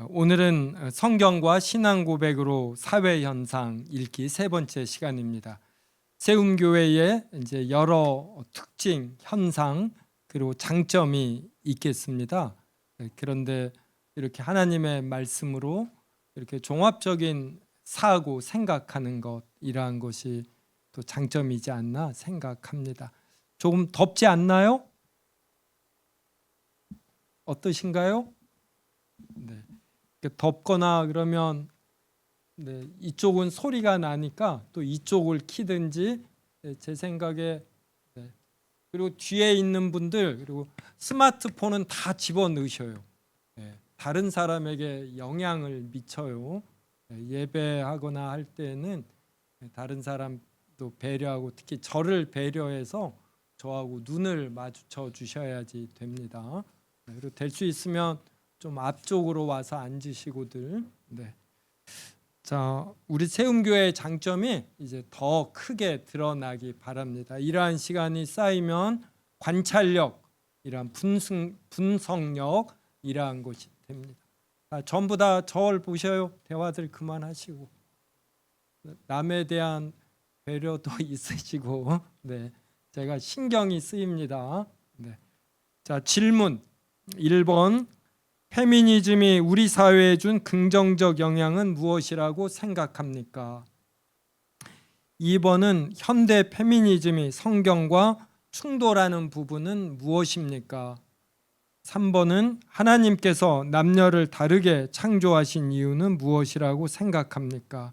오늘은 성경과 신앙 고백으로 사회 현상 읽기 세 번째 시간입니다. 세움교회에 이제 여러 특징, 현상 그리고 장점이 있겠습니다. 그런데 이렇게 하나님의 말씀으로 이렇게 종합적인 사고 생각하는 것 이러한 것이 또 장점이지 않나 생각합니다. 조금 덥지 않나요? 어떠신가요? 네. 덥거나 그러면 이쪽은 소리가 나니까 또 이쪽을 키든지 제 생각에 그리고 뒤에 있는 분들 그리고 스마트폰은 다 집어넣으셔요. 다른 사람에게 영향을 미쳐요. 예배하거나 할 때는 다른 사람도 배려하고 특히 저를 배려해서 저하고 눈을 마주쳐 주셔야지 됩니다. 그리고 될 수 있으면 좀 앞쪽으로 와서 앉으시고들. 자, 우리 세움교회의 장점이 이제 더 크게 드러나기 바랍니다. 이러한 시간이 쌓이면 관찰력, 이러한 분석력, 이러한 것이 됩니다. 전부 다 저를 보셔요. 대화들 그만하시고 남에 대한 배려도 있으시고, 제가 신경이 쓰입니다. 자, 질문 1번. 페미니즘이 우리 사회에 준 긍정적 영향은 무엇이라고 생각합니까? 2번은 현대 페미니즘이 성경과 충돌하는 부분은 무엇입니까? 3번은 하나님께서 남녀를 다르게 창조하신 이유는 무엇이라고 생각합니까?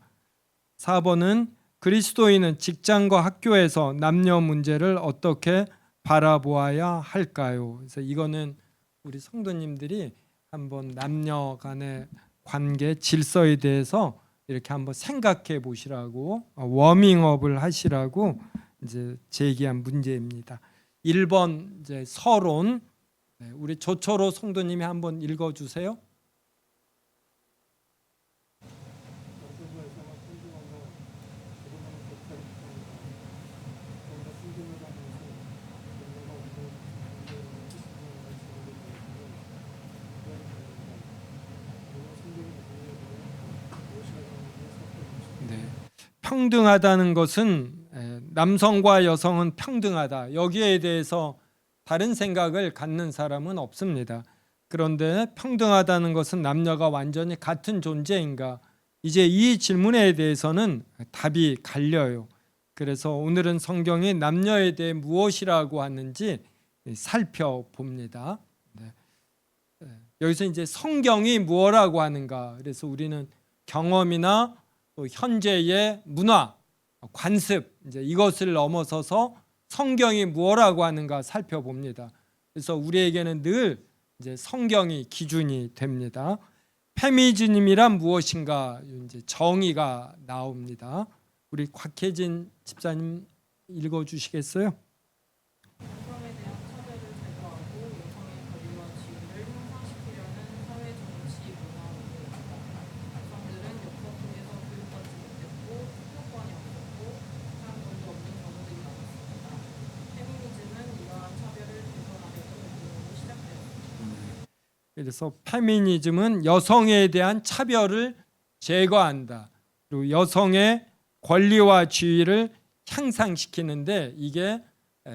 4번은 그리스도인은 직장과 학교에서 남녀 문제를 어떻게 바라보아야 할까요? 그래서 이거는 우리 성도님들이 한번 남녀 간의 관계 질서에 대해서 이렇게 한번 생각해 보시라고 워밍업을 하시라고 이제 제기한 문제입니다. 1번 이제 서론. 우리 조초로 성도님이 한번 읽어 주세요. 평등하다는 것은 남성과 여성은 평등하다. 여기에 대해서 다른 생각을 갖는 사람은 없습니다. 그런데 평등하다는 것은 남녀가 완전히 같은 존재인가? 이제 이 질문에 대해서는 답이 갈려요. 그래서 오늘은 성경이 남녀에 대해 무엇이라고 하는지 살펴봅니다. 여기서 이제 성경이 무엇이라고 하는가? 그래서 우리는 경험이나 또 현재의 문화, 관습 이제 이것을 넘어서서 성경이 무엇이라고 하는가 살펴봅니다. 그래서 우리에게는 늘 이제 성경이 기준이 됩니다. 페미니즘이란 무엇인가 이제 정의가 나옵니다. 우리 곽혜진 집사님 읽어 주시겠어요? 여성에 대한 차별을 제거하고 여성의 권리와 지위를 향상시키려는 사회 정치 문화 운동입니다. 여성들은 역사 속에서 교육받지 못했고 투표권이 없었고 사람권도 없는 경우들이 많았습니다. 페미니즘은 이러한 차별을 개선하려는 운동으로 시작되었습니다. 그래서 페미니즘은 여성에 대한 차별을 제거한다. 그리고 여성의 권리와 지위를 향상시키는데 이게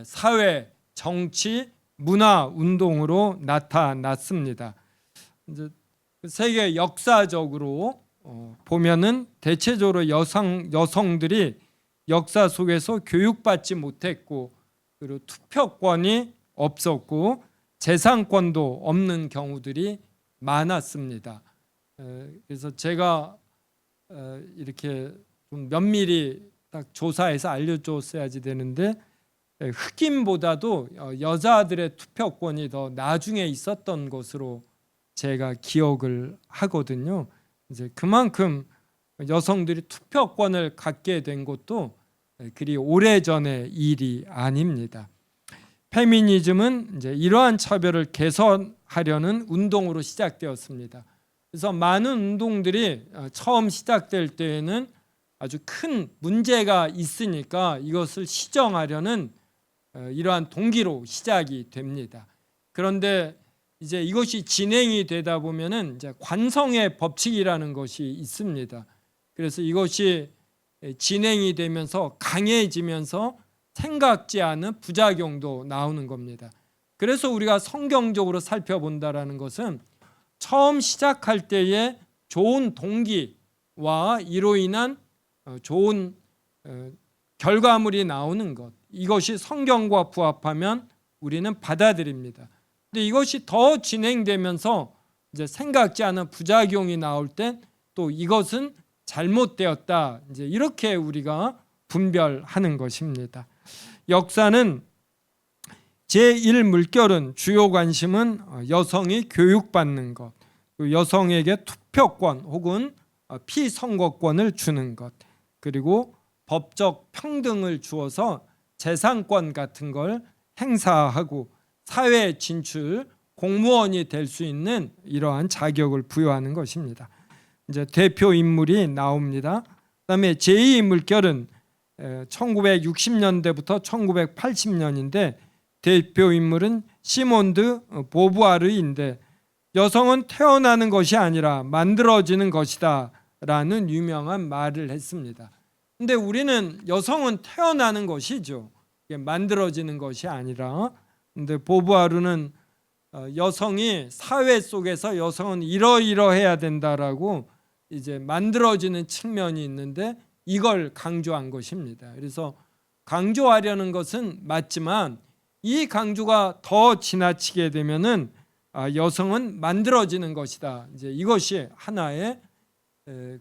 사회, 정치, 문화 운동으로 나타났습니다. 이제 세계 역사적으로 보면은 대체적으로 여성들이 역사 속에서 교육받지 못했고 그리고 투표권이 없었고 재산권도 없는 경우들이 많았습니다. 그래서 제가 이렇게 좀 면밀히 딱 조사해서 알려줬어야지 되는데 흑인보다도 여자들의 투표권이 더 나중에 있었던 것으로 제가 기억을 하거든요. 이제 그만큼 여성들이 투표권을 갖게 된 것도 그리 오래전의 일이 아닙니다. 페미니즘은 이제 이러한 차별을 개선하려는 운동으로 시작되었습니다. 그래서 많은 운동들이 처음 시작될 때에는 아주 큰 문제가 있으니까 이것을 시정하려는 이러한 동기로 시작이 됩니다. 그런데 이제 이것이 진행이 되다 보면은 이제 관성의 법칙이라는 것이 있습니다. 그래서 이것이 진행이 되면서 강해지면서 생각지 않은 부작용도 나오는 겁니다. 그래서 우리가 성경적으로 살펴본다라는 것은 처음 시작할 때의 좋은 동기와 이로 인한 좋은 결과물이 나오는 것, 이것이 성경과 부합하면 우리는 받아들입니다. 근데 이것이 더 진행되면서 이제 생각지 않은 부작용이 나올 땐 또 이것은 잘못되었다, 이제 이렇게 우리가 분별하는 것입니다. 역사는 제1물결은 주요 관심은 여성이 교육받는 것, 여성에게 투표권 혹은 피선거권을 주는 것, 그리고 법적 평등을 주어서 재산권 같은 걸 행사하고 사회 진출, 공무원이 될 수 있는 이러한 자격을 부여하는 것입니다. 이제 대표 인물이 나옵니다. 그다음에 제2물결은 1960년대부터 1980년인데 대표 인물은 시몬드 보부아르인데 여성은 태어나는 것이 아니라 만들어지는 것이다 라는 유명한 말을 했습니다. 근데 우리는 여성은 태어나는 것이죠. 만들어지는 것이 아니라. 근데 보부아르는 여성이 사회 속에서 여성은 이러이러해야 된다라고 이제 만들어지는 측면이 있는데 이걸 강조한 것입니다. 그래서 강조하려는 것은 맞지만 이 강조가 더 지나치게 되면은 여성은 만들어지는 것이다, 이제 이것이 하나의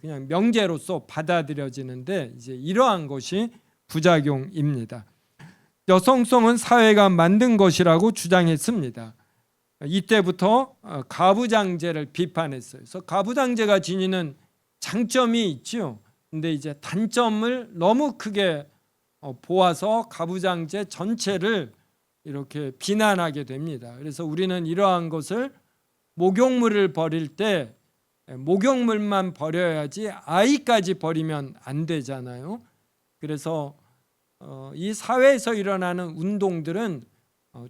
그냥 명제로서 받아들여지는데 이제 이러한 것이 부작용입니다. 여성성은 사회가 만든 것이라고 주장했습니다. 이때부터 가부장제를 비판했어요. 그래서 가부장제가 지니는 장점이 있죠. 근데 이제 단점을 너무 크게 보아서 가부장제 전체를 이렇게 비난하게 됩니다. 그래서 우리는 이러한 것을 목욕물을 버릴 때 목욕물만 버려야지 아이까지 버리면 안 되잖아요. 그래서 이 사회에서 일어나는 운동들은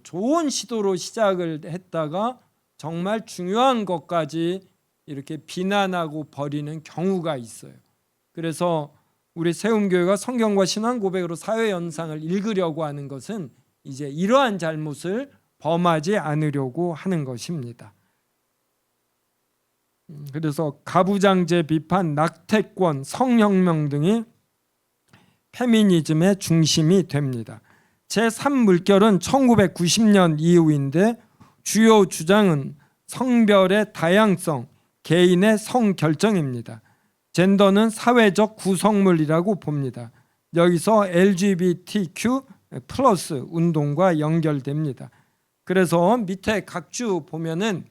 좋은 시도로 시작을 했다가 정말 중요한 것까지 이렇게 비난하고 버리는 경우가 있어요. 그래서 우리 세움교회가 성경과 신앙 고백으로 사회 현상을 읽으려고 하는 것은 이제 이러한 잘못을 범하지 않으려고 하는 것입니다. 그래서 가부장제 비판, 낙태권, 성혁명 등이 페미니즘의 중심이 됩니다. 제3물결은 1990년 이후인데 주요 주장은 성별의 다양성, 개인의 성결정입니다. 젠더는 사회적 구성물이라고 봅니다. 여기서 LGBTQ 플러스 운동과 연결됩니다. 그래서 밑에 각주 보면은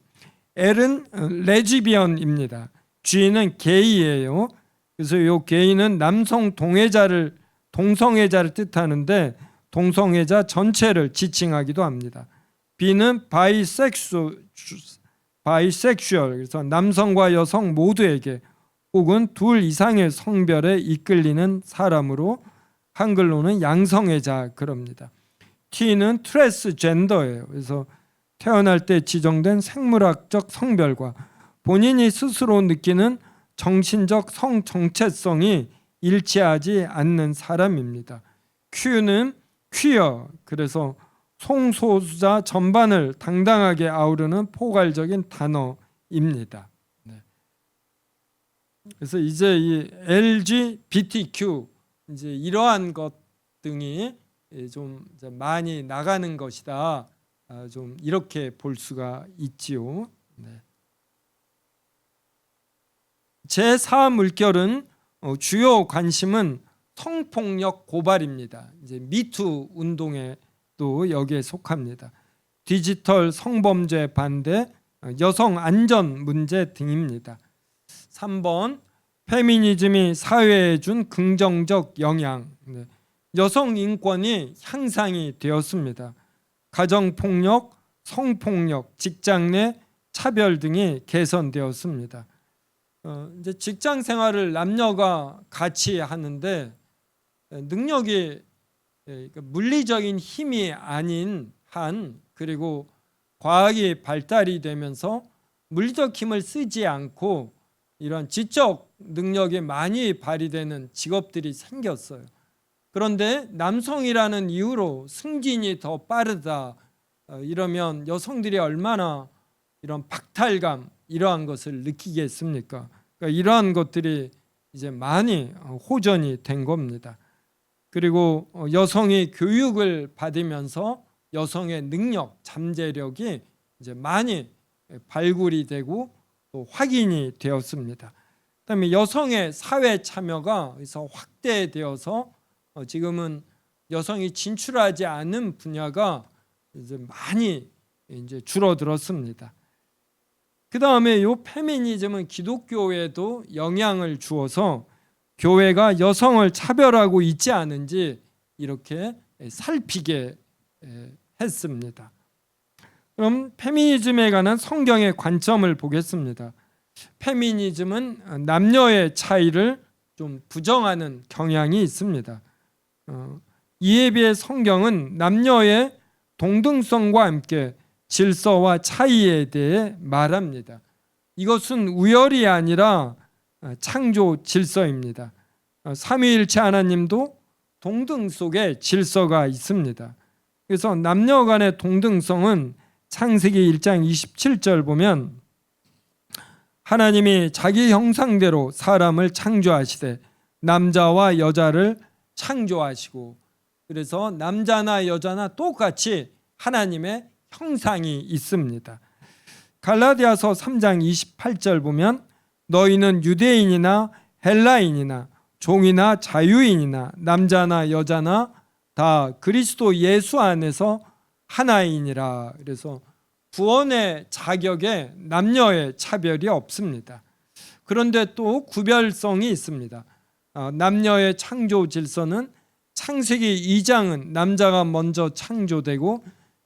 L은 레즈비언입니다. G는 게이예요. 그래서 이 게이는 남성 동성애자를 뜻하는데 동성애자 전체를 지칭하기도 합니다. B는 바이섹슈얼, 그래서 남성과 여성 모두에게 혹은 둘 이상의 성별에 이끌리는 사람으로 한글로는 양성애자 그럽니다. T는 트랜스젠더예요. 그래서 태어날 때 지정된 생물학적 성별과 본인이 스스로 느끼는 정신적 성 정체성이 일치하지 않는 사람입니다. Q는 퀴어, 그래서 성소수자 전반을 당당하게 아우르는 포괄적인 단어입니다. 그래서 이제 이 LGBTQ 이제 이러한 것 등이 좀 많이 나가는 것이다, 좀 이렇게 볼 수가 있지요. 제4물결은 주요 관심은 성폭력 고발입니다. 이제 미투 운동에도 여기에 속합니다. 디지털 성범죄 반대, 여성 안전 문제 등입니다. 3번 페미니즘이 사회에 준 긍정적 영향. 여성 인권이 향상이 되었습니다. 가정폭력, 성폭력, 직장 내 차별 등이 개선되었습니다. 이제 직장 생활을 남녀가 같이 하는데 능력이 물리적인 힘이 아닌 한, 그리고 과학이 발달이 되면서 물리적 힘을 쓰지 않고 이런 지적 능력이 많이 발휘되는 직업들이 생겼어요. 그런데 남성이라는 이유로 승진이 더 빠르다 이러면 여성들이 얼마나 이런 박탈감 이러한 것을 느끼겠습니까? 그러니까 이러한 것들이 이제 많이 호전이 된 겁니다. 그리고 여성이 교육을 받으면서 여성의 능력, 잠재력이 이제 많이 발굴이 되고 또 확인이 되었습니다. 그다음에 여성의 사회 참여가 그래서 확대되어서 지금은 여성이 진출하지 않는 분야가 이제 많이 이제 줄어들었습니다. 그 다음에 이 페미니즘은 기독교에도 영향을 주어서 교회가 여성을 차별하고 있지 않은지 이렇게 살피게 했습니다. 그럼 페미니즘에 관한 성경의 관점을 보겠습니다. 페미니즘은 남녀의 차이를 좀 부정하는 경향이 있습니다. 이에 비해 성경은 남녀의 동등성과 함께 질서와 차이에 대해 말합니다. 이것은 우열이 아니라 창조 질서입니다. 삼위일체 하나님도 동등 속에 질서가 있습니다. 그래서 남녀 간의 동등성은 창세기 1장 27절 보면 하나님이 자기 형상대로 사람을 창조하시되 남자와 여자를 창조하시고, 그래서 남자나 여자나 똑같이 하나님의 형상이 있습니다. 갈라디아서 3장 28절 보면 너희는 유대인이나 헬라인이나 종이나 자유인이나 남자나 여자나 다 그리스도 예수 안에서 하나이니라. 그래서 구원의 자격에 남녀의 차별이 없습니다. 그런데 또 구별성이 있습니다. 남녀의 창조 질서는 창세기 2장은 남자가 먼저 창조되고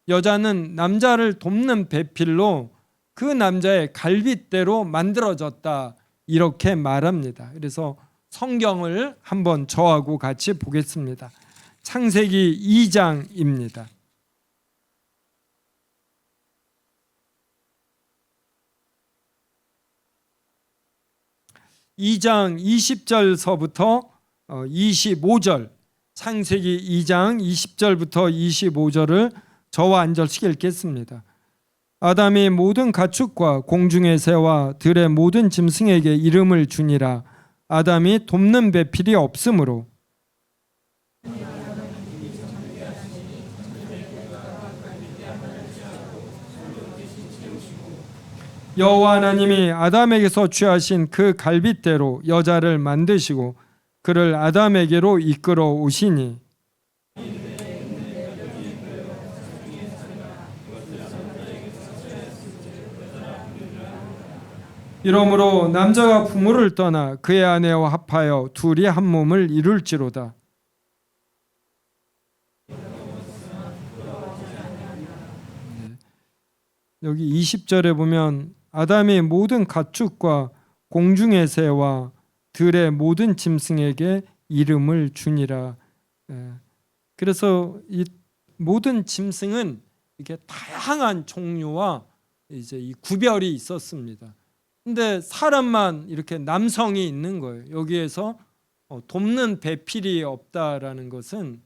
여자는 남자를 돕는 배필로 그 남자의 갈빗대로 만들어졌다 이렇게 말합니다. 그래서 성경을 한번 저하고 같이 보겠습니다. 창세기 2장입니다. (2장) 20절서부터 25절, 창세기 2장 20절부터 25절을 저와 한 절씩 읽겠습니다. 아담이 모든 가축과 공중의 새와 들의 모든 짐승에게 이름을 주니라. 아담이 돕는 배필이 없으므로 여호와 하나님이 아담에게서 취하신 그 갈빗대로 여자를 만드시고 그를 아담에게로 이끌어 오시니 이러므로 남자가 부모를 떠나 그의 아내와 합하여 둘이 한 몸을 이룰지로다. 여기 20절에 보면 아담이 모든 가축과 공중의 새와 들의 모든 짐승에게 이름을 주니라. 그래서 이 모든 짐승은 이렇게 다양한 종류와 이제 이 구별이 있었습니다. 근데 사람만 이렇게 남성이 있는 거예요. 여기에서 돕는 배필이 없다라는 것은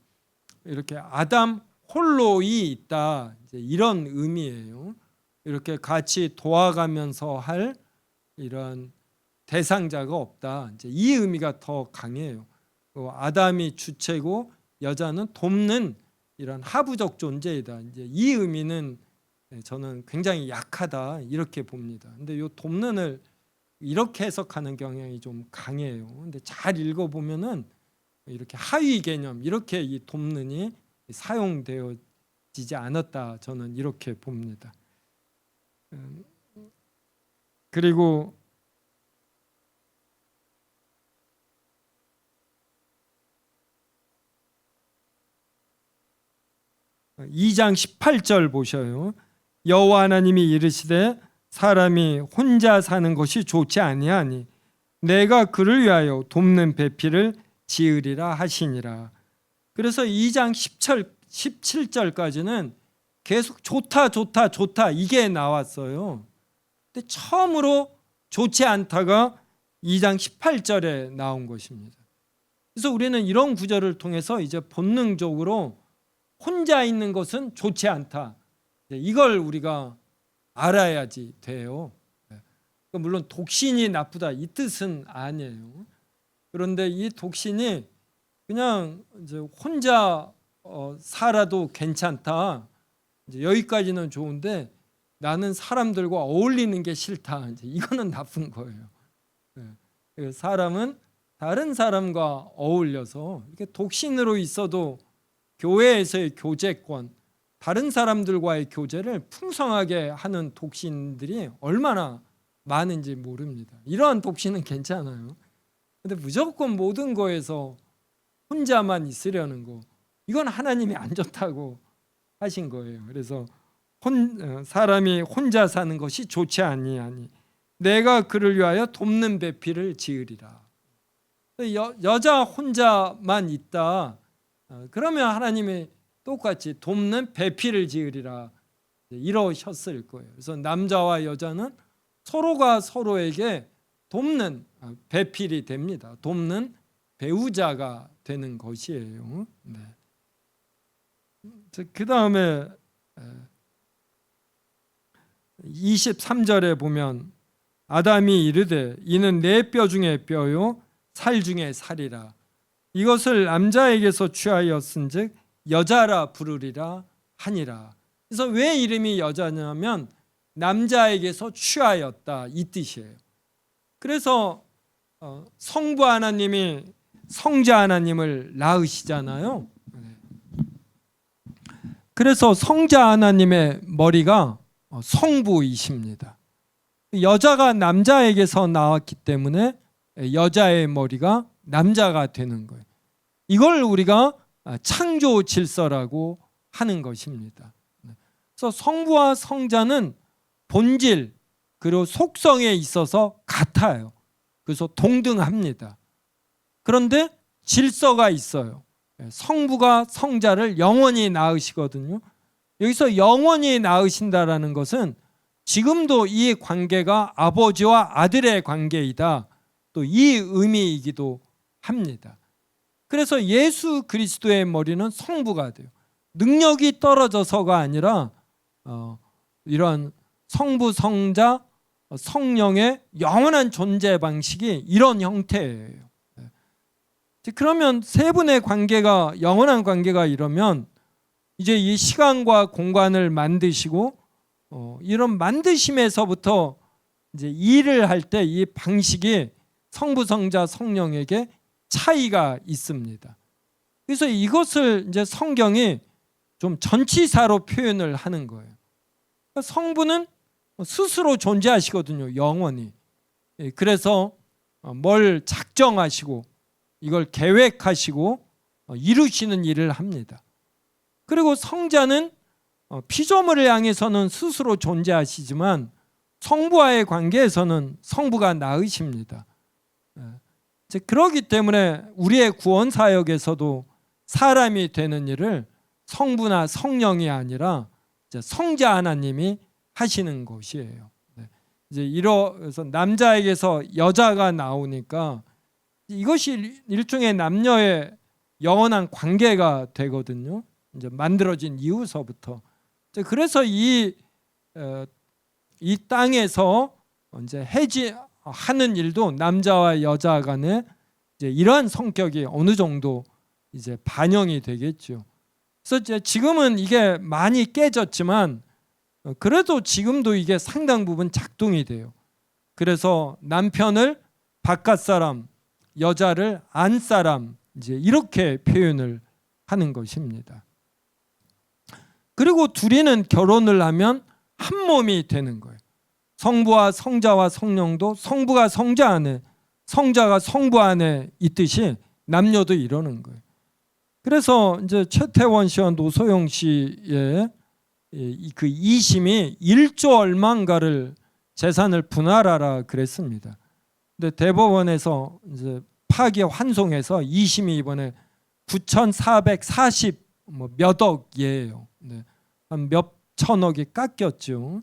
이렇게 아담 홀로이 있다, 이제 이런 의미예요. 이렇게 같이 도와가면서 할 이런 대상자가 없다, 이제 이 의미가 더 강해요. 아담이 주체고 여자는 돕는 이런 하부적 존재이다, 이제 이 의미는 저는 굉장히 약하다 이렇게 봅니다. 근데 이 돕는을 이렇게 해석하는 경향이 좀 강해요. 근데 잘 읽어보면은 이렇게 하위 개념, 이렇게 이 돕는이 사용되어지지 않았다, 저는 이렇게 봅니다. 그리고 (2장 18절) 보셔요. 여호와 하나님이 이르시되 사람이 혼자 사는 것이 좋지 아니하니 내가 그를 위하여 돕는 배필을 지으리라 하시니라. 그래서 2장 17절까지는 계속 좋다 좋다 좋다 이게 나왔어요. 근데 처음으로 좋지 않다가 2장 18절에 나온 것입니다. 그래서 우리는 이런 구절을 통해서 이제 본능적으로 혼자 있는 것은 좋지 않다. 이걸 우리가 알아야지 돼요. 물론 독신이 나쁘다 이 뜻은 아니에요. 그런데 이 독신이 그냥 이제 혼자 살아도 괜찮다. 이제 여기까지는 좋은데 나는 사람들과 어울리는 게 싫다. 이제 이거는 나쁜 거예요. 사람은 다른 사람과 어울려서 이렇게 독신으로 있어도 교회에서의 교제권, 다른 사람들과의 교제를 풍성하게 하는 독신들이 얼마나 많은지 모릅니다. 이러한 독신은 괜찮아요. 근데 무조건 모든 거에서 혼자만 있으려는 거, 이건 하나님이 안 좋다고 하신 거예요. 그래서 사람이 혼자 사는 것이 좋지 아니하니 내가 그를 위하여 돕는 배필을 지으리라. 여자 혼자만 있다. 그러면 하나님이 똑같이 돕는 배필을 지으리라 이러셨을 거예요. 그래서 남자와 여자는 서로가 서로에게 돕는 배필이 됩니다. 돕는 배우자가 되는 것이에요. 네. 그 다음에 23절에 보면 아담이 이르되 이는 내 뼈 중에 뼈요 살 중에 살이라. 이것을 남자에게서 취하였은즉 여자라 부르리라 하니라. 그래서 왜 이름이 여자냐면 남자에게서 취하였다 이 뜻이에요. 그래서 성부 하나님이 성자 하나님을 낳으시잖아요. 그래서 성자 하나님의 머리가 성부이십니다. 여자가 남자에게서 나왔기 때문에 여자의 머리가 남자가 되는 거예요. 이걸 우리가 창조 질서라고 하는 것입니다. 그래서 성부와 성자는 본질 그리고 속성에 있어서 같아요. 그래서 동등합니다. 그런데 질서가 있어요. 성부가 성자를 영원히 낳으시거든요. 여기서 영원히 낳으신다라는 것은 지금도 이 관계가 아버지와 아들의 관계이다. 또 이 의미이기도 합니다. 그래서 예수 그리스도의 머리는 성부가 돼요. 능력이 떨어져서가 아니라 이런 성부, 성자, 성령의 영원한 존재 방식이 이런 형태예요. 그러면 세 분의 관계가 영원한 관계가 이러면 이제 이 시간과 공간을 만드시고 이런 만드심에서부터 이제 일을 할 때 이 방식이 성부, 성자, 성령에게 차이가 있습니다. 그래서 이것을 이제 성경이 좀 전치사로 표현을 하는 거예요. 성부는 스스로 존재하시거든요, 영원히. 그래서 뭘 작정하시고 이걸 계획하시고 이루시는 일을 합니다. 그리고 성자는 피조물을 향해서는 스스로 존재하시지만 성부와의 관계에서는 성부가 나으십니다. 그렇기 때문에 우리의 구원 사역에서도 사람이 되는 일을 성부나 성령이 아니라 성자 하나님이 하시는 것이에요. 이제 이래서 남자에게서 여자가 나오니까 이것이 일종의 남녀의 영원한 관계가 되거든요. 이제 만들어진 이후서부터. 그래서 이 땅에서 이제 해지하는 일도 남자와 여자 간에 이제 이러한 성격이 어느 정도 이제 반영이 되겠죠. 그래서 이제 지금은 이게 많이 깨졌지만 그래도 지금도 이게 상당 부분 작동이 돼요. 그래서 남편을 바깥 사람, 여자를 안 사람 이제 이렇게 표현을 하는 것입니다. 그리고 둘이는 결혼을 하면 한 몸이 되는 거예요. 성부와 성자와 성령도 성부가 성자 안에, 성자가 성부 안에 있듯이 남녀도 이러는 거예요. 그래서 이제 최태원 씨와 노소영 씨의 그 이심이 1조 얼마인가를 재산을 분할하라 그랬습니다. 근데 대법원에서 이제 파기 환송해서 2심이 이번에 9,440 몇 억이에요. 한 몇천억이 깎였죠.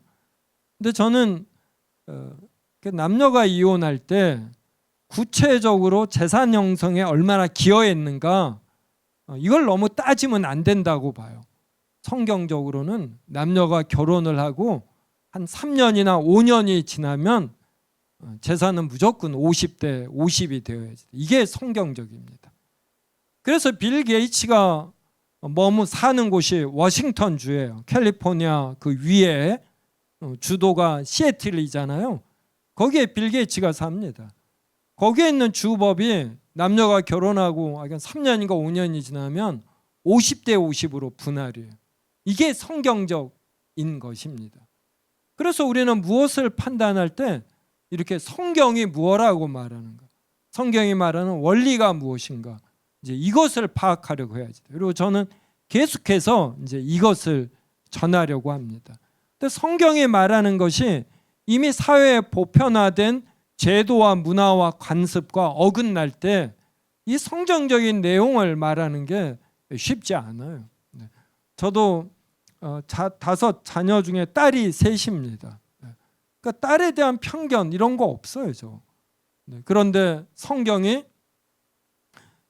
근데 저는 남녀가 이혼할 때 구체적으로 재산 형성에 얼마나 기여했는가, 이걸 너무 따지면 안 된다고 봐요. 성경적으로는 남녀가 결혼을 하고 한 3년이나 5년이 지나면 재산은 무조건 50대 50이 되어야지. 이게 성경적입니다. 그래서 빌 게이츠가 머무 사는 곳이 워싱턴 주예요. 캘리포니아 그 위에 주도가 시애틀이잖아요. 거기에 빌 게이츠가 삽니다. 거기에 있는 주법이 남녀가 결혼하고 3년인가 5년이 지나면 50대 50으로 분할이에요. 이게 성경적인 것입니다. 그래서 우리는 무엇을 판단할 때 이렇게 성경이 무엇라고 말하는가, 성경이 말하는 원리가 무엇인가, 이제 이것을 파악하려고 해야지. 그리고 저는 계속해서 이제 이것을 전하려고 합니다. 근데 성경이 말하는 것이 이미 사회에 보편화된 제도와 문화와 관습과 어긋날 때 이 성경적인 내용을 말하는 게 쉽지 않아요. 저도 5 자녀 중에 딸이 셋입니다. 그러니까 딸에 대한 편견 이런 거 없어요, 저. 그런데 성경이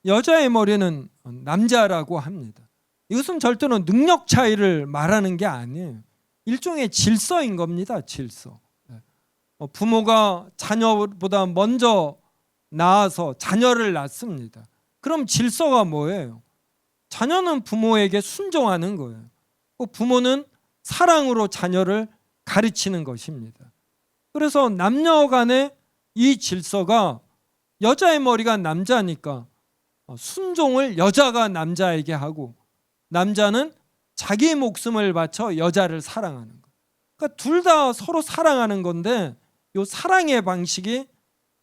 여자의 머리는 남자라고 합니다. 이것은 절대로 능력 차이를 말하는 게 아니에요. 일종의 질서인 겁니다, 질서. 부모가 자녀보다 먼저 낳아서 자녀를 낳습니다. 그럼 질서가 뭐예요? 자녀는 부모에게 순종하는 거예요. 부모는 사랑으로 자녀를 가르치는 것입니다. 그래서 남녀 간의 이 질서가 여자의 머리가 남자니까 순종을 여자가 남자에게 하고 남자는 자기 목숨을 바쳐 여자를 사랑하는 거예요. 그러니까 둘 다 서로 사랑하는 건데 이 사랑의 방식이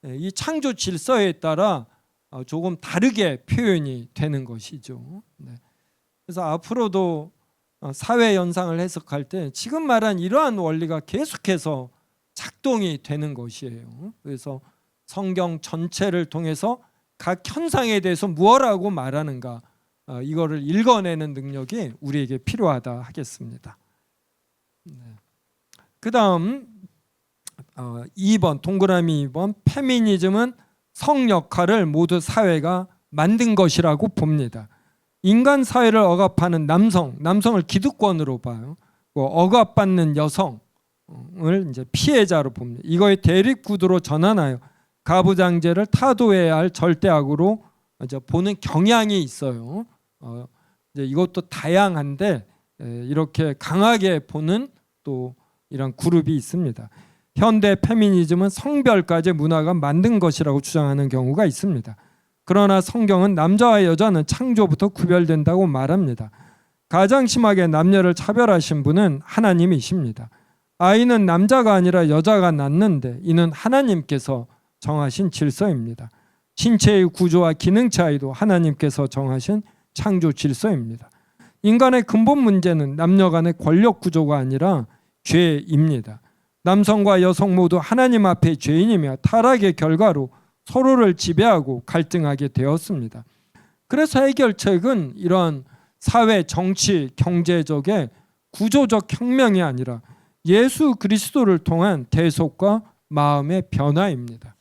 이 창조 질서에 따라 조금 다르게 표현이 되는 것이죠. 그래서 앞으로도 사회 현상을 해석할 때 지금 말한 이러한 원리가 계속해서 작동이 되는 것이에요. 그래서 성경 전체를 통해서 각 현상에 대해서 무엇라고 말하는가, 이거를 읽어내는 능력이 우리에게 필요하다 하겠습니다. 그 다음 2번 동그라미 2번, 페미니즘은 성 역할을 모두 사회가 만든 것이라고 봅니다. 인간 사회를 억압하는 남성을 기득권으로 봐요. 억압받는 여성을 이제 피해자로 봅니다. 이거의 대립 구도로 전환하여 가부장제를 타도해야 할 절대악으로 이제 보는 경향이 있어요. 이제 이것도 다양한데 이렇게 강하게 보는 또 이런 그룹이 있습니다. 현대 페미니즘은 성별까지 문화가 만든 것이라고 주장하는 경우가 있습니다. 그러나 성경은 남자와 여자는 창조부터 구별된다고 말합니다. 가장 심하게 남녀를 차별하신 분은 하나님이십니다. 아이는 남자가 아니라 여자가 낳는데 이는 하나님께서 정하신 질서입니다. 신체의 구조와 기능 차이도 하나님께서 정하신 창조 질서입니다. 인간의 근본 문제는 남녀 간의 권력 구조가 아니라 죄입니다. 남성과 여성 모두 하나님 앞에 죄인이며 타락의 결과로 서로를 지배하고 갈등하게 되었습니다. 그래서 해결책은 이러한 사회, 정치, 경제적의 구조적 혁명이 아니라 예수 그리스도를 통한 대속과 마음의 변화입니다.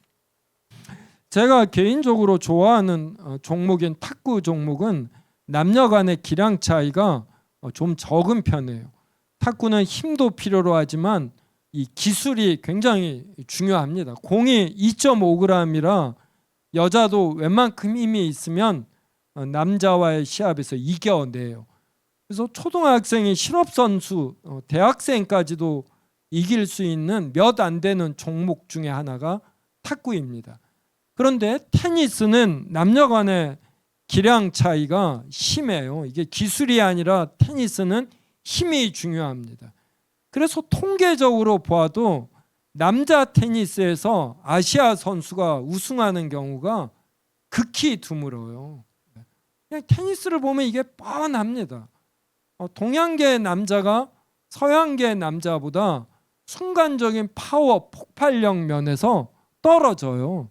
제가 개인적으로 좋아하는 종목인 탁구 종목은 남녀 간의 기량 차이가 좀 적은 편이에요. 탁구는 힘도 필요로 하지만 이 기술이 굉장히 중요합니다. 공이 2.5g이라 여자도 웬만큼 힘이 있으면 남자와의 시합에서 이겨내요. 그래서 초등학생이 실업선수, 대학생까지도 이길 수 있는 몇 안 되는 종목 중에 하나가 탁구입니다. 그런데 테니스는 남녀 간의 기량 차이가 심해요. 이게 기술이 아니라 테니스는 힘이 중요합니다. 그래서 통계적으로 보아도 남자 테니스에서 아시아 선수가 우승하는 경우가 극히 드물어요. 그냥 테니스를 보면 이게 뻔합니다. 동양계 남자가 서양계 남자보다 순간적인 파워, 폭발력 면에서 떨어져요.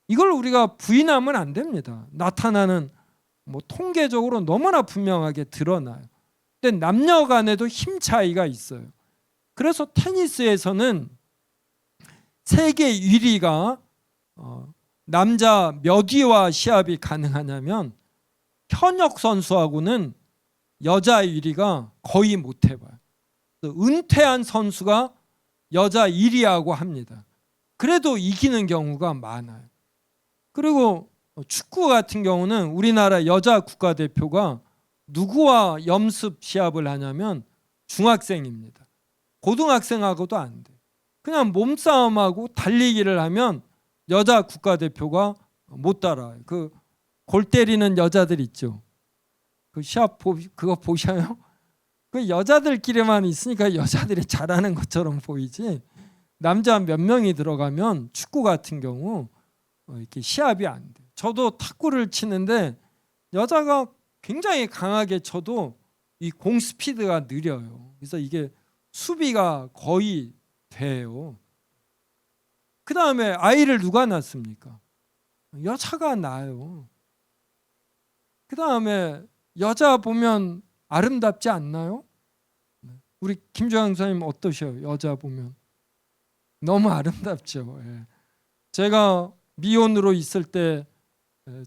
이걸 우리가 부인하면 안 됩니다. 나타나는 통계적으로 너무나 분명하게 드러나요. 근데 남녀 간에도 힘 차이가 있어요. 그래서 테니스에서는 세계 1위가 남자 몇 위와 시합이 가능하냐면 현역 선수하고는 여자 1위가 거의 못 해봐요. 은퇴한 선수가 여자 1위하고 합니다. 그래도 이기는 경우가 많아요. 그리고 축구 같은 경우는 우리나라 여자 국가대표가 누구와 염습 시합을 하냐면 중학생입니다. 고등학생하고도 안 돼. 그냥 몸싸움하고 달리기를 하면 여자 국가대표가 못 따라요. 그 골 때리는 여자들 있죠. 그 시합 그거 보셔요? 그 여자들끼리만 있으니까 여자들이 잘하는 것처럼 보이지. 남자 몇 명이 들어가면 축구 같은 경우 이렇게 시합이 안 돼. 저도 탁구를 치는데 여자가 굉장히 강하게 쳐도 이 공 스피드가 느려요. 그래서 이게 수비가 거의 돼요. 그 다음에 아이를 누가 낳습니까? 여자가 낳아요. 그 다음에 여자 보면 아름답지 않나요? 우리 김주영 선생님 어떠셔요? 여자 보면 너무 아름답죠. 예. 제가 미혼으로 있을 때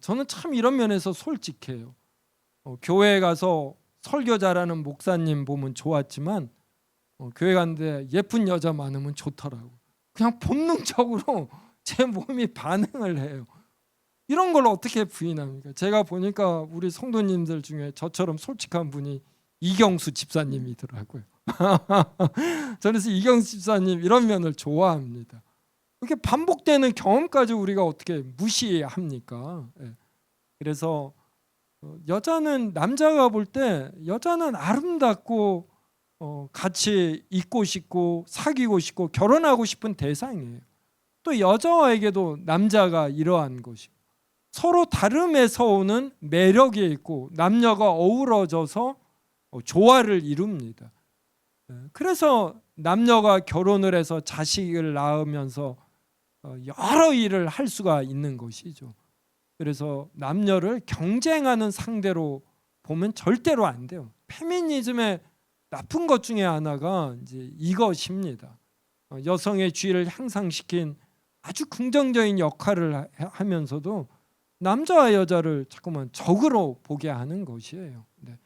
저는 참 이런 면에서 솔직해요. 교회에 가서 설교 잘하는 목사님 보면 좋았지만 교회 갔는데 예쁜 여자 많으면 좋더라고. 그냥 본능적으로 제 몸이 반응을 해요. 이런 걸 어떻게 부인합니까? 제가 보니까 우리 성도님들 중에 저처럼 솔직한 분이 이경수 집사님이더라고요. 저는 그래서 이경수 집사님 이런 면을 좋아합니다. 이렇게 반복되는 경험까지 우리가 어떻게 무시합니까? 그래서 여자는 남자가 볼 때 여자는 아름답고 같이 있고 싶고 사귀고 싶고 결혼하고 싶은 대상이에요. 또 여자에게도 남자가 이러한 것이고 서로 다름에서 오는 매력이 있고 남녀가 어우러져서 조화를 이룹니다. 그래서 남녀가 결혼을 해서 자식을 낳으면서 여러 일을 할 수가 있는 것이죠. 그래서 남녀를 경쟁하는 상대로 보면 절대로 안 돼요. 페미니즘의 나쁜 것 중에 하나가 이제 이것입니다. 여성의 지위를 향상시킨 아주 긍정적인 역할을 하면서도 남자와 여자를 자꾸만 적으로 보게 하는 것이에요. 네.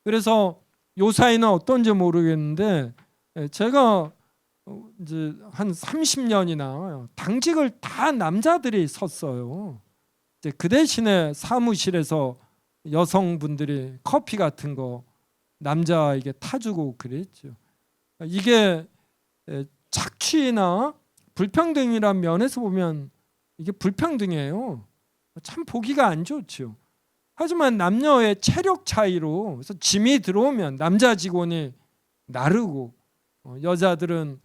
그래서 요 사이는 어떤지 모르겠는데 제가 이제 한 30년이나 당직을 다 남자들이 섰어요. 이제 그 대신에 사무실에서 여성분들이 커피 같은 거 남자에게 타주고 그랬죠. 이게 착취나 불평등이란 면에서 보면 이게 불평등이에요. 참 보기가 안 좋죠. 하지만 남녀의 체력 차이로 그래서 짐이 들어오면 남자 직원이 나르고 여자들은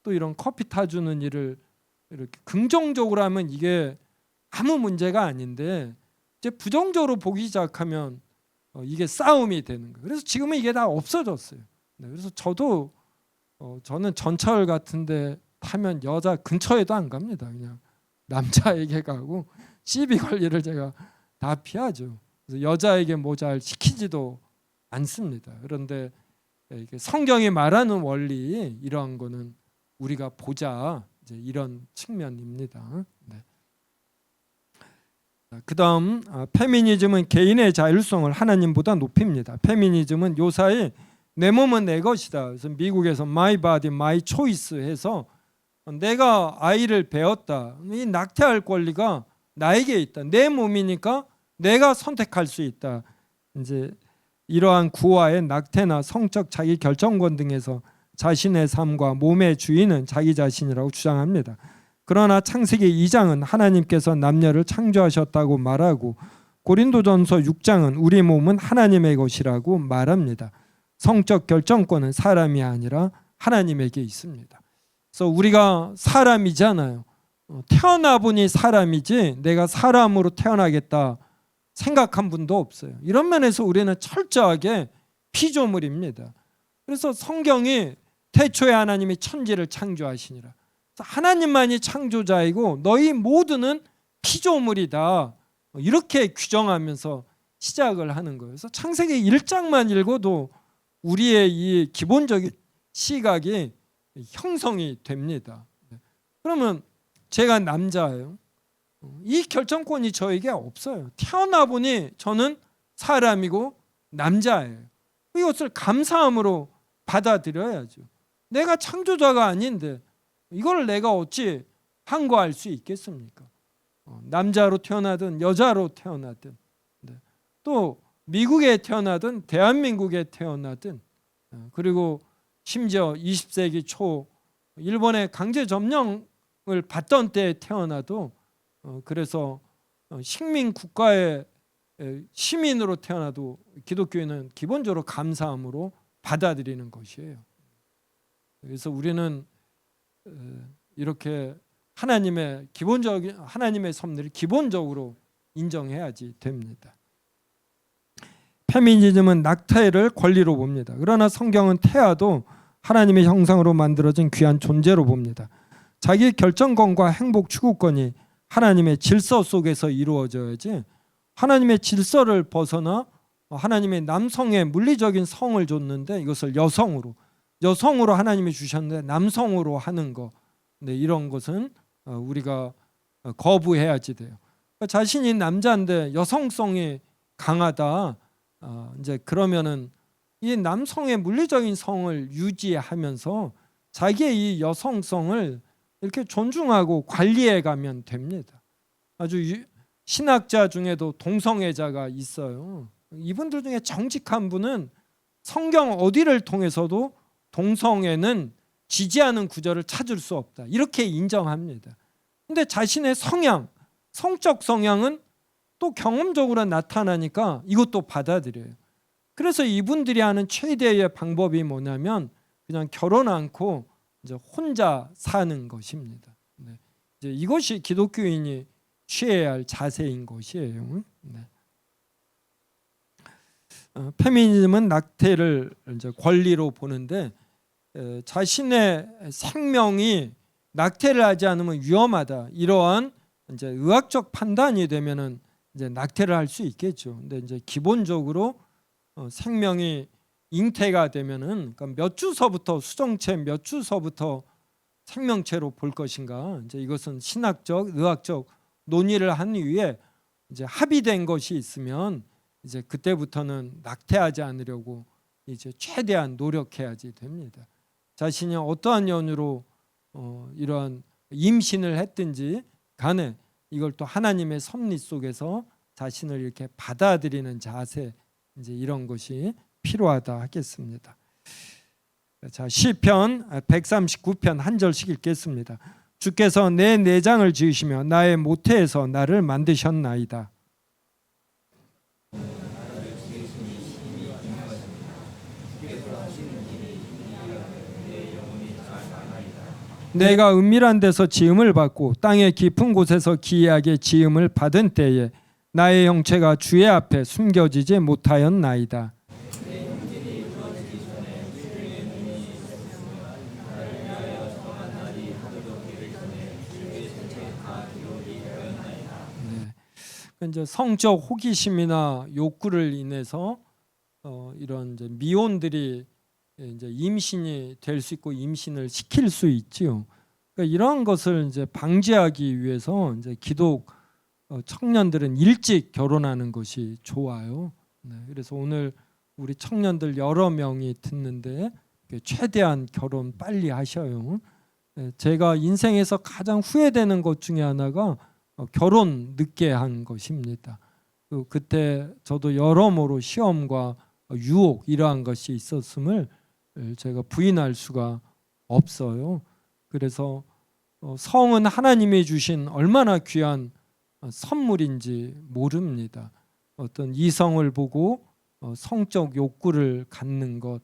또 이런 커피 타주는 일을 이렇게 긍정적으로 하면 이게 아무 문제가 아닌데 이제 부정적으로 보기 시작하면 이게 싸움이 되는 거예요. 그래서 지금은 이게 다 없어졌어요. 네, 그래서 저는 전철 같은데 타면 여자 근처에도 안 갑니다. 그냥 남자에게 가고 시비 걸 일을 제가 다 피하죠. 그래서 여자에게 뭐 잘 시키지도 않습니다. 그런데 이게 성경이 말하는 원리 이러한 거는 우리가 보자 이제 이런 측면입니다. 네. 그다음 페미니즘은 개인의 자율성을 하나님보다 높입니다. 페미니즘은 요사이 내 몸은 내 것이다. 그래서 미국에서 My Body, My Choice 해서 내가 아이를 배웠다. 이 낙태할 권리가 나에게 있다. 내 몸이니까 내가 선택할 수 있다. 이제 이러한 구화의 낙태나 성적 자기 결정권 등에서 자신의 삶과 몸의 주인은 자기 자신이라고 주장합니다. 그러나 창세기 2장은 하나님께서 남녀를 창조하셨다고 말하고 고린도전서 6장은 우리 몸은 하나님의 것이라고 말합니다. 성적 결정권은 사람이 아니라 하나님에게 있습니다. 그래서 우리가 사람이잖아요. 태어나 보니 사람이지 내가 사람으로 태어나겠다 생각한 분도 없어요. 이런 면에서 우리는 철저하게 피조물입니다. 그래서 성경이 태초에 하나님이 천지를 창조하시니라. 하나님만이 창조자이고 너희 모두는 피조물이다. 이렇게 규정하면서 시작을 하는 거예요. 그래서 창세기 1장만 읽어도 우리의 이 기본적인 시각이 형성이 됩니다. 그러면 제가 남자예요. 이 결정권이 저에게 없어요. 태어나 보니 저는 사람이고 남자예요. 이것을 감사함으로 받아들여야죠. 내가 창조자가 아닌데 이걸 내가 어찌 항거할 수 있겠습니까? 남자로 태어나든 여자로 태어나든, 또 미국에 태어나든 대한민국에 태어나든, 그리고 심지어 20세기 초 일본의 강제 점령을 받던 때에 태어나도, 그래서 식민 국가의 시민으로 태어나도 기독교인은 기본적으로 감사함으로 받아들이는 것이에요. 그래서 우리는 이렇게 하나님의 섭리를 기본적으로 인정해야지 됩니다. 페미니즘은 낙태를 권리로 봅니다. 그러나 성경은 태아도 하나님의 형상으로 만들어진 귀한 존재로 봅니다. 자기 결정권과 행복 추구권이 하나님의 질서 속에서 이루어져야지, 하나님의 질서를 벗어나 하나님의 남성의 물리적인 성을 줬는데 이것을 여성으로 하나님이 주셨는데 남성으로 하는 거, 이런 것은 우리가 거부해야지 돼요. 자신이 남자인데 여성성이 강하다, 이제 그러면은 이 남성의 물리적인 성을 유지하면서 자기의 이 여성성을 이렇게 존중하고 관리해 가면 됩니다. 아주 신학자 중에도 동성애자가 있어요. 이분들 중에 정직한 분은 성경 어디를 통해서도 동성애는 지지하는 구절을 찾을 수 없다, 이렇게 인정합니다. 근데 자신의 성적 성향은 또 경험적으로 나타나니까 이것도 받아들여요. 그래서 이분들이 하는 최대의 방법이 뭐냐면 그냥 결혼 않고 이제 혼자 사는 것입니다. 이제 이것이 기독교인이 취해야 할 자세인 것이에요. 페미니즘은 낙태를 이제 권리로 보는데, 자신의 생명이 낙태를 하지 않으면 위험하다, 이러한 이제 의학적 판단이 되면은 이제 낙태를 할 수 있겠죠. 근데 이제 기본적으로 생명이 잉태가 되면은, 그러니까 몇 주서부터, 수정체 몇 주서부터 생명체로 볼 것인가, 이제 이것은 신학적, 의학적 논의를 한 이후에 이제 합의된 것이 있으면 이제 그때부터는 낙태하지 않으려고 이제 최대한 노력해야지 됩니다. 자신이 어떠한 연유로 이러한 임신을 했든지 간에 이걸 또 하나님의 섭리 속에서 자신을 이렇게 받아들이는 자세, 이제 이런 것이 필요하다 하겠습니다. 자, 시편 139편 한 절씩 읽겠습니다. 주께서 내 내장을 지으시며 나의 모태에서 나를 만드셨나이다. 내가 은밀한 데서 지음을 받고 땅의 깊은 곳에서 기이하게 지음을 받은 때에 나의 형체가 주의 앞에 숨겨지지 못하였나이다. 이제 성적 호기심이나 욕구를 인해서 이런 이제 미혼들이 이제 임신이 될 수 있고 임신을 시킬 수 있지요. 그러니까 이러한 것을 이제 방지하기 위해서 이제 기독 청년들은 일찍 결혼하는 것이 좋아요. 그래서 오늘 우리 청년들 여러 명이 듣는데 최대한 결혼 빨리 하셔요. 제가 인생에서 가장 후회되는 것 중에 하나가 결혼 늦게 한 것입니다. 그때 저도 여러모로 시험과 유혹 이러한 것이 있었음을 제가 부인할 수가 없어요. 그래서 성은 하나님이 주신 얼마나 귀한 선물인지 모릅니다. 어떤 이성을 보고 성적 욕구를 갖는 것,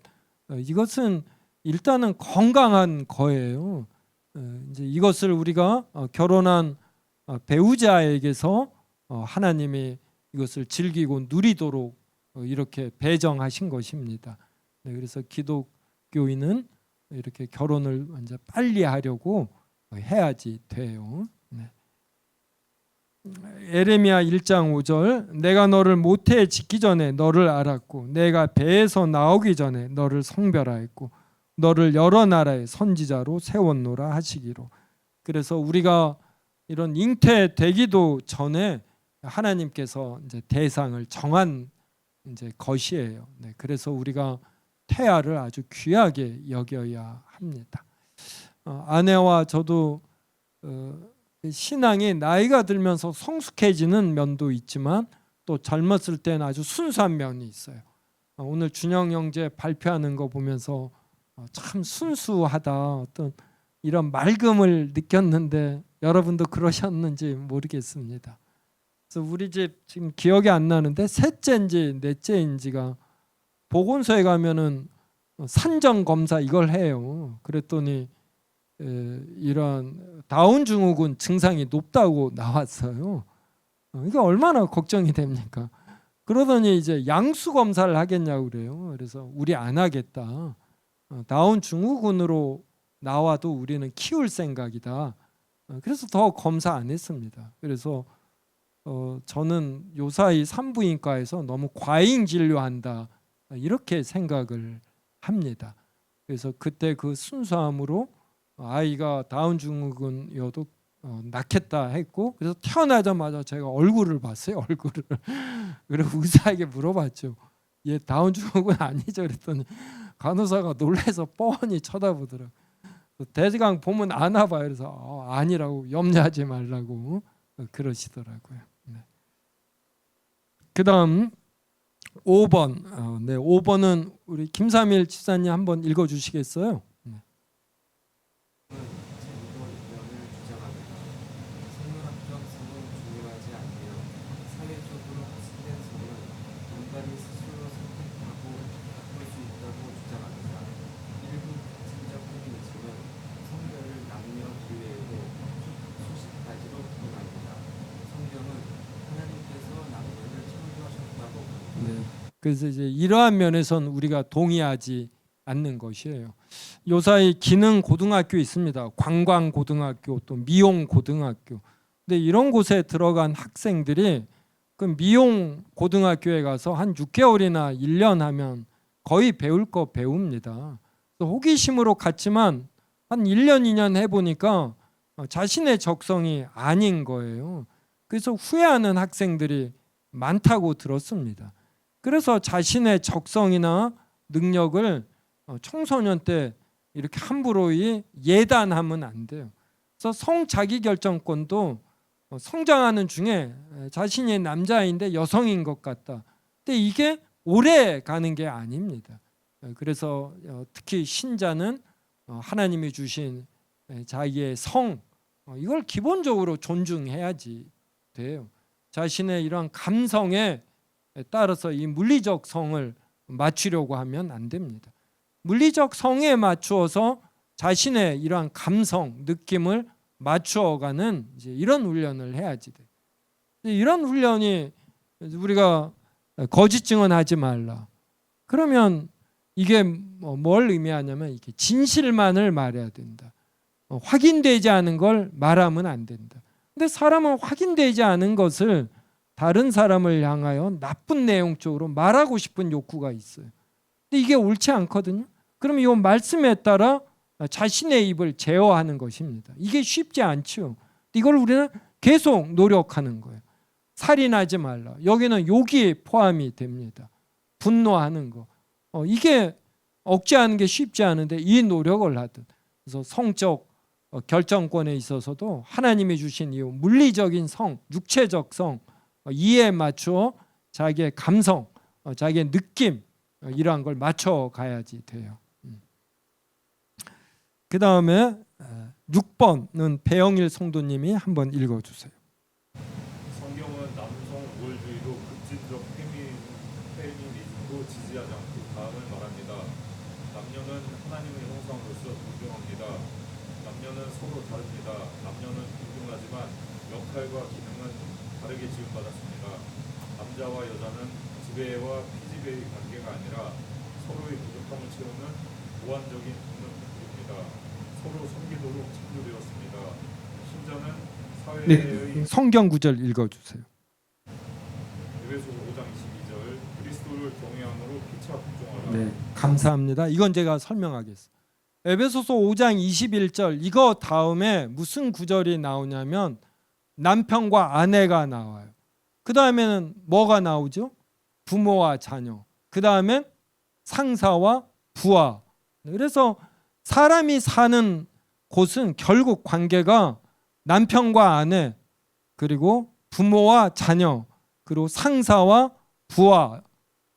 이것은 일단은 건강한 거예요. 이제 이것을 우리가 결혼한 배우자에게서 하나님이 이것을 즐기고 누리도록 이렇게 배정하신 것입니다. 그래서 기독교인은 이렇게 결혼을 이제 빨리 하려고 해야지 돼요. 에레미야 1장 5절 내가 너를 모태에 짓기 전에 너를 알았고 내가 배에서 나오기 전에 너를 성별하였고 너를 여러 나라의 선지자로 세웠노라 하시기로. 그래서 우리가 이런 잉태되기도 전에 하나님께서 이제 대상을 정한 이제 것이에요. 네, 그래서 우리가 태아를 아주 귀하게 여겨야 합니다. 아내와 저도 신앙이 나이가 들면서 성숙해지는 면도 있지만 또 젊었을 때는 아주 순수한 면이 있어요. 오늘 준영 형제 발표하는 거 보면서 참 순수하다, 어떤 이런 맑음을 느꼈는데 여러분도 그러셨는지 모르겠습니다. 그래서 우리 집 지금 기억이 안 나는데 셋째인지 넷째인지가 보건소에 가면은 산정 검사 이걸 해요. 그랬더니 이런 다운 증후군 증상이 높다고 나왔어요. 이게 얼마나 걱정이 됩니까? 그러더니 이제 양수 검사를 하겠냐고 그래요. 그래서 우리 안 하겠다. 다운 증후군으로 나와도 우리는 키울 생각이다. 그래서 더 검사 안 했습니다. 그래서 저는 요사이 산부인과에서 너무 과잉 진료한다 이렇게 생각을 합니다. 그래서 그때 그 순수함으로 아이가 다운 증후군이어도 낳겠다 했고, 그래서 태어나자마자 제가 얼굴을 봤어요. 얼굴을. 그리고 의사에게 물어봤죠. 얘 다운 증후군 아니죠? 그랬더니 간호사가 놀라서 뻔히 쳐다보더라고요. 대강 보면 아나 봐요. 그래서 아니라고, 염려하지 말라고 그러시더라고요. 네. 그다음 5번. 네, 5번은 우리 김삼일 집사님 한번 읽어 주시겠어요? 네. 제도 이면을 주장합니다. 생물학적 성은 중요하지 않으며 사회적으로 확신된 성은 인간이 스스로 선택하고 바꿀 수 있다고 주장합니다. 일부 특징적 페미니즘은 성별을 남녀 이외에도 수십 가지로 구분합니다. 성경은 하나님께서 남녀를 창조하셨다고 봅니다. 네. 그래서 이제 이러한 면에선 우리가 동의하지 않는 것이에요. 요사이 기능 고등학교 있습니다. 관광 고등학교, 또 미용 고등학교. 근데 이런 곳에 들어간 학생들이 그 미용 고등학교에 가서 한 6개월이나 1년 하면 거의 배울 거 배웁니다. 그래서 호기심으로 갔지만 한 1년, 2년 해보니까 자신의 적성이 아닌 거예요. 그래서 후회하는 학생들이 많다고 들었습니다. 그래서 자신의 적성이나 능력을 청소년 때 이렇게 함부로 예단하면 안 돼요. 그래서 성자기결정권도 성장하는 중에 자신이 남자인데 여성인 것 같다. 근데 이게 오래 가는 게 아닙니다. 그래서 특히 신자는 하나님이 주신 자기의 성, 이걸 기본적으로 존중해야지 돼요. 자신의 이러한 감성에 따라서 이 물리적 성을 맞추려고 하면 안 됩니다. 물리적 성에 맞추어서 자신의 이러한 감성, 느낌을 맞추어가는 이제 이런 훈련을 해야지 돼. 이런 훈련이 우리가 거짓 증언하지 말라. 그러면 이게 뭘 의미하냐면 이게 진실만을 말해야 된다. 확인되지 않은 걸 말하면 안 된다. 근데 사람은 확인되지 않은 것을 다른 사람을 향하여 나쁜 내용 쪽으로 말하고 싶은 욕구가 있어요. 근데 이게 옳지 않거든요. 그러면 이 말씀에 따라 자신의 입을 제어하는 것입니다. 이게 쉽지 않죠. 이걸 우리는 계속 노력하는 거예요. 살인하지 말라. 여기는 욕이 포함이 됩니다. 분노하는 거. 이게 억제하는 게 쉽지 않은데 이 노력을 하듯. 그래서 성적 결정권에 있어서도 하나님이 주신 이 물리적인 성, 육체적 성, 이에 맞추어 자기의 감성, 자기의 느낌 이러한 걸 맞춰 가야지 돼요. 그 다음에 6번은 배영일 성도님이 한번 읽어주세요. 성경은 남성 우월주의도 급진적 페미니즘도 지지하지 않고 다음을 말합니다. 남녀는 하나님의 형상으로서 존중합니다. 남녀는 서로 다릅니다. 남녀는 동등하지만 역할과 기능은 다르게 지음받았습니다. 남자와 여자는 지배와 피지배의 관계가 아니라 서로의 부족함을 채우는 보완적인 돕는 관계입니다. 서로 섬기도록 창조되었습니다. 신자는 사회의 네, 성경 구절 읽어주세요. 에베소 5장 22절 그리스도를 경외함으로 피차 복종하라. 네, 감사합니다. 이건 제가 설명하겠습니다. 에베소서 5장 21절 이거 다음에 무슨 구절이 나오냐면 남편과 아내가 나와요. 그 다음에는 뭐가 나오죠? 부모와 자녀. 그 다음엔 상사와 부하. 그래서 사람이 사는 곳은 결국 관계가 남편과 아내, 그리고 부모와 자녀, 그리고 상사와 부하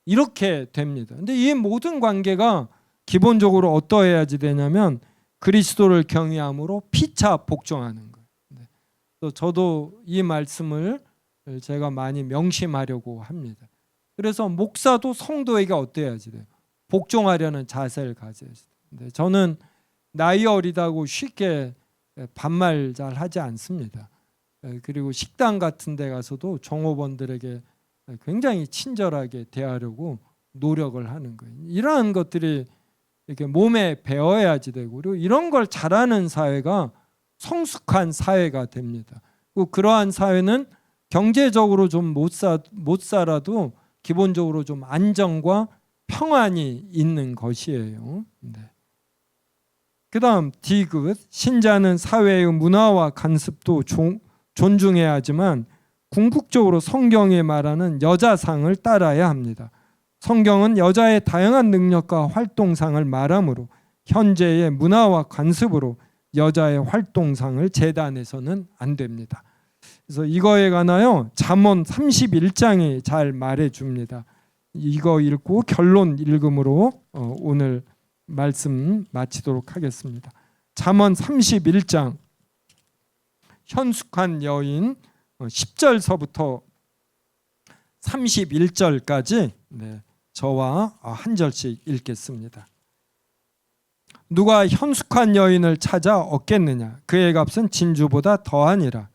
이렇게 됩니다. 근데 이 모든 관계가 기본적으로 어떠해야지 되냐면 그리스도를 경외함으로 피차 복종하는 거예요. 또 저도 이 말씀을 제가 많이 명심하려고 합니다. 그래서 목사도 성도에게 어때야지 돼요? 복종하려는 자세를 가져야지 돼요. 저는 나이 어리다고 쉽게 반말 잘 하지 않습니다. 그리고 식당 같은 데 가서도 종업원들에게 굉장히 친절하게 대하려고 노력을 하는 거예요. 이러한 것들이 이렇게 몸에 배어야지 되고, 그리고 이런 걸 잘하는 사회가 성숙한 사회가 됩니다. 그리고 그러한 사회는 경제적으로 좀 못 살아도 기본적으로 좀 안정과 평안이 있는 것이에요. 네. 그다음 디귿, 신자는 사회의 문화와 간습도 존중해야 하지만 궁극적으로 성경에 말하는 여자상을 따라야 합니다. 성경은 여자의 다양한 능력과 활동상을 말하므로 현재의 문화와 관습으로 여자의 활동상을 재단해서는 안 됩니다. 그래서 이거에 관하여 잠언 31장이 잘 말해줍니다. 이거 읽고 결론 읽음으로 오늘 말씀 마치도록 하겠습니다. 잠언 31장 현숙한 여인 10절서부터 31절까지 저와 한 절씩 읽겠습니다. 누가 현숙한 여인을 찾아 얻겠느냐? 그의 값은 진주보다 더하니라.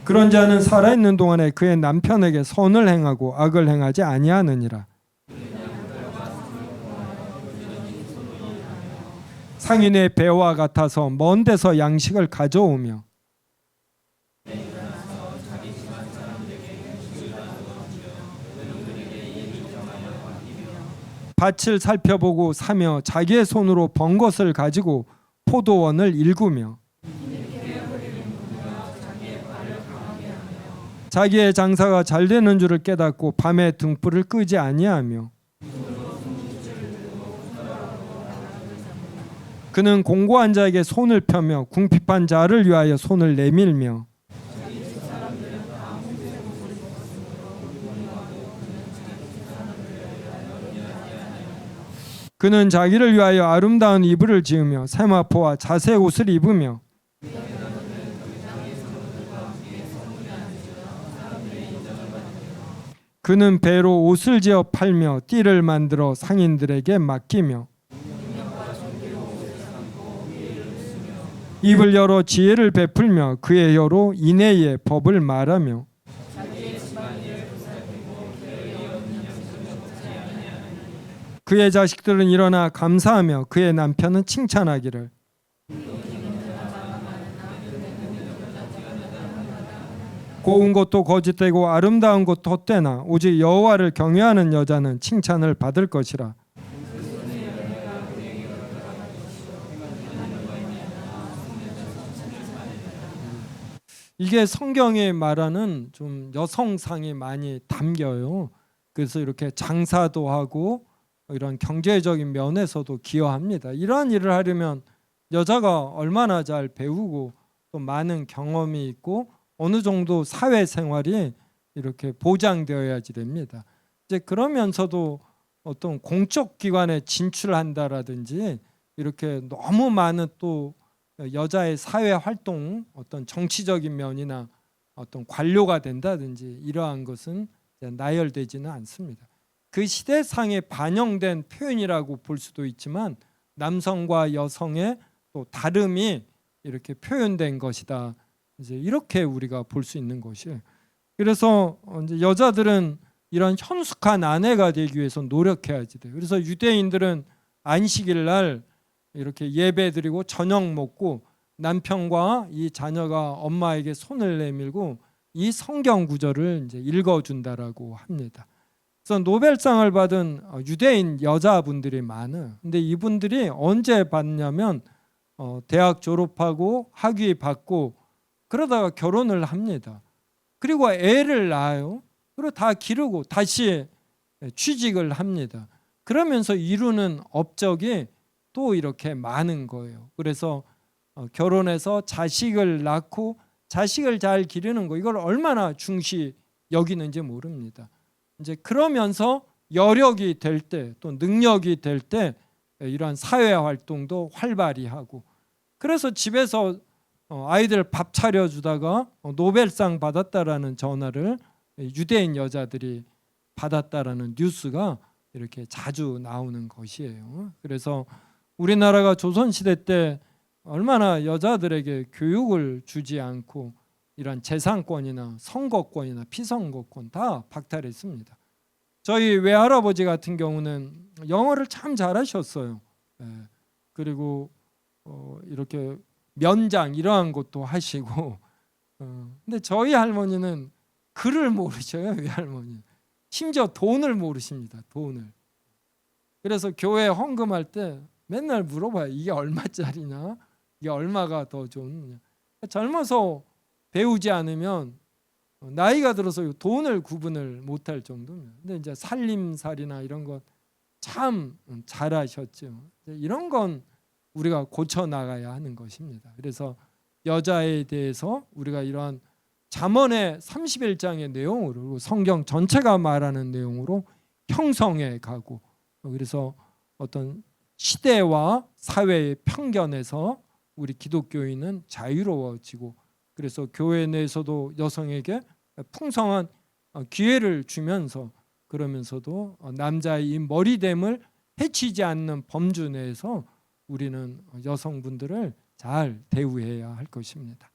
그런 자는 살아있는 동안에 그의 남편에게 선을 행하고 악을 행하지 아니하느니라. 상인의 배와 같아서 먼 데서 양식을 가져오며 밭을 살펴보고 사며 자기의 손으로 번 것을 가지고 포도원을 일구며 자기의 장사가 잘 되는 줄을 깨닫고 밤에 등불을 끄지 아니하며 그는 공고한 자에게 손을 펴며 궁핍한 자를 위하여 손을 내밀며 그는 자기를 위하여 아름다운 이불을 지으며 세마포와 자색 옷을 입으며 그는 배로 옷을 지어 팔며 띠를 만들어 상인들에게 맡기며 입을 열어 지혜를 베풀며 그의 혀로 인애의 법을 말하며 그의 자식들은 일어나 감사하며 그의 남편은 칭찬하기를 고운 것도 거짓되고 아름다운 것도 헛되나 오직 여호와를 경외하는 여자는 칭찬을 받을 것이라. 이게 성경에 말하는 좀 여성상이 많이 담겨요. 그래서 이렇게 장사도 하고 이런 경제적인 면에서도 기여합니다. 이러한 일을 하려면 여자가 얼마나 잘 배우고 또 많은 경험이 있고 어느 정도 사회생활이 이렇게 보장되어야지 됩니다. 이제 그러면서도 어떤 공적 기관에 진출한다라든지 이렇게 너무 많은 또 여자의 사회 활동, 어떤 정치적인 면이나 어떤 관료가 된다든지 이러한 것은 나열되지는 않습니다. 그 시대상에 반영된 표현이라고 볼 수도 있지만 남성과 여성의 또 다름이 이렇게 표현된 것이다. 이제 이렇게 우리가 볼 수 있는 것이에요. 그래서 이제 여자들은 이런 현숙한 아내가 되기 위해서 노력해야지 돼요. 그래서 유대인들은 안식일 날 이렇게 예배드리고 저녁 먹고 남편과 이 자녀가 엄마에게 손을 내밀고 이 성경 구절을 이제 읽어준다라고 합니다. 그래서 노벨상을 받은 유대인 여자분들이 많아요. 근데 이분들이 언제 받냐면 대학 졸업하고 학위 받고 그러다가 결혼을 합니다. 그리고 애를 낳아요. 그리고 다 기르고 다시 취직을 합니다. 그러면서 이루는 업적이 또 이렇게 많은 거예요. 그래서 결혼해서 자식을 낳고 자식을 잘 기르는 거, 이걸 얼마나 중시 여기는지 모릅니다. 이제 그러면서 여력이 될 때, 또 능력이 될 때 이러한 사회 활동도 활발히 하고, 그래서 집에서 아이들 밥 차려주다가 노벨상 받았다라는 전화를 유대인 여자들이 받았다라는 뉴스가 이렇게 자주 나오는 것이에요. 그래서 우리나라가 조선시대 때 얼마나 여자들에게 교육을 주지 않고 이런 재산권이나 선거권이나 피선거권 다 박탈했습니다. 저희 외할아버지 같은 경우는 영어를 참 잘하셨어요. 그리고 이렇게 면장 이러한 것도 하시고, 근데 저희 할머니는 글을 모르셔요. 외할머니. 심지어 돈을 모르십니다. 돈을. 그래서 교회 헌금할 때 맨날 물어봐요. 이게 얼마짜리냐? 이게 얼마가 더 좋느냐? 젊어서 배우지 않으면 나이가 들어서 돈을 구분을 못할 정도입니다. 근데 이제 살림살이나 이런 것 참 잘하셨죠. 이런 건 우리가 고쳐 나가야 하는 것입니다. 그래서 여자에 대해서 우리가 이러한 잠언의 31장의 내용으로, 성경 전체가 말하는 내용으로 형성해 가고, 그래서 어떤 시대와 사회의 편견에서 우리 기독교인은 자유로워지고, 그래서 교회 내에서도 여성에게 풍성한 기회를 주면서, 그러면서도 남자의 이 머리됨을 해치지 않는 범주 내에서 우리는 여성분들을 잘 대우해야 할 것입니다.